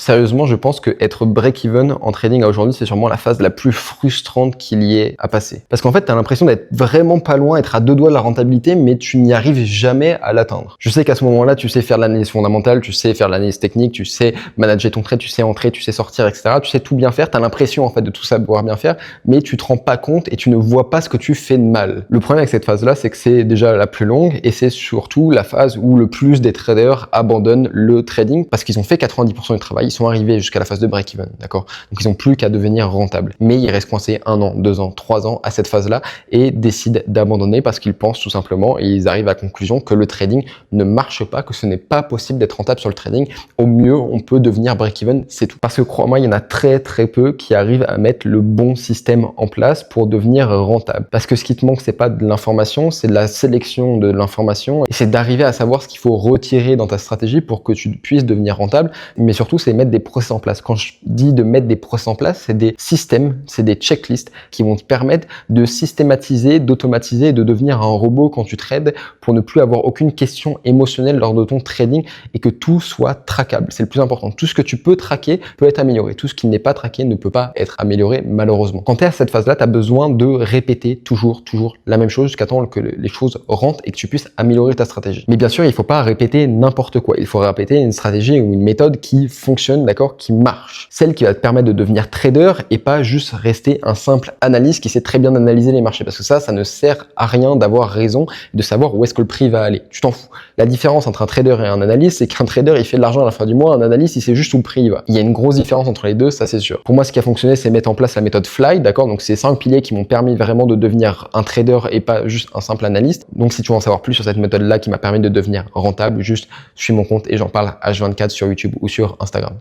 Sérieusement, je pense que être break-even en trading à aujourd'hui, c'est sûrement la phase la plus frustrante qu'il y ait à passer. Parce qu'en fait, tu as l'impression d'être vraiment pas loin, être à 2 doigts de la rentabilité, mais tu n'y arrives jamais à l'atteindre. Je sais qu'à ce moment-là, tu sais faire de l'analyse fondamentale, tu sais faire de l'analyse technique, tu sais manager ton trade, tu sais entrer, tu sais sortir, etc. Tu sais tout bien faire, tu as l'impression en fait de tout savoir bien faire, mais tu te rends pas compte et tu ne vois pas ce que tu fais de mal. Le problème avec cette phase-là, c'est que c'est déjà la plus longue et c'est surtout la phase où le plus des traders abandonnent le trading parce qu'ils ont fait 90% du travail, ils sont arrivés jusqu'à la phase de break-even, d'accord? Donc ils n'ont plus qu'à devenir rentables. Mais ils restent coincés 1 an, 2 ans, 3 ans à cette phase-là et décident d'abandonner parce qu'ils pensent tout simplement et ils arrivent à la conclusion que le trading ne marche pas, que ce n'est pas possible d'être rentable sur le trading. Au mieux, on peut devenir break-even, c'est tout. Parce que crois-moi, il y en a très peu qui arrivent à mettre le bon système en place pour devenir rentable. Parce que ce qui te manque, c'est pas de l'information, c'est de la sélection de l'information et c'est d'arriver à savoir ce qu'il faut retirer dans ta stratégie pour que tu puisses devenir rentable. Mais surtout, c'est mettre des process en place. Quand je dis de mettre des process en place, c'est des systèmes, c'est des checklists qui vont te permettre de systématiser, d'automatiser et de devenir un robot quand tu trades pour ne plus avoir aucune question émotionnelle lors de ton trading et que tout soit traquable. C'est le plus important. Tout ce que tu peux traquer peut être amélioré. Tout ce qui n'est pas traqué ne peut pas être amélioré malheureusement. Quand tu es à cette phase-là, tu as besoin de répéter toujours la même chose jusqu'à temps que les choses rentrent et que tu puisses améliorer ta stratégie. Mais bien sûr, il ne faut pas répéter n'importe quoi. Il faut répéter une stratégie ou une méthode qui fonctionne, d'accord, qui marche. Celle qui va te permettre de devenir trader et pas juste rester un simple analyste qui sait très bien analyser les marchés. Parce que ça ne sert à rien d'avoir raison et de savoir où est-ce que le prix va aller. Tu t'en fous. La différence entre un trader et un analyste, c'est qu'un trader, il fait de l'argent à la fin du mois. Un analyste, il sait juste où le prix va. Il y a une grosse différence entre les deux, ça c'est sûr. Pour moi, ce qui a fonctionné, c'est mettre en place la méthode Fly, d'accord? Donc, c'est 5 piliers qui m'ont permis vraiment de devenir un trader et pas juste un simple analyste. Donc, si tu veux en savoir plus sur cette méthode-là qui m'a permis de devenir rentable, juste suis mon compte et j'en parle H24 sur YouTube ou sur Instagram.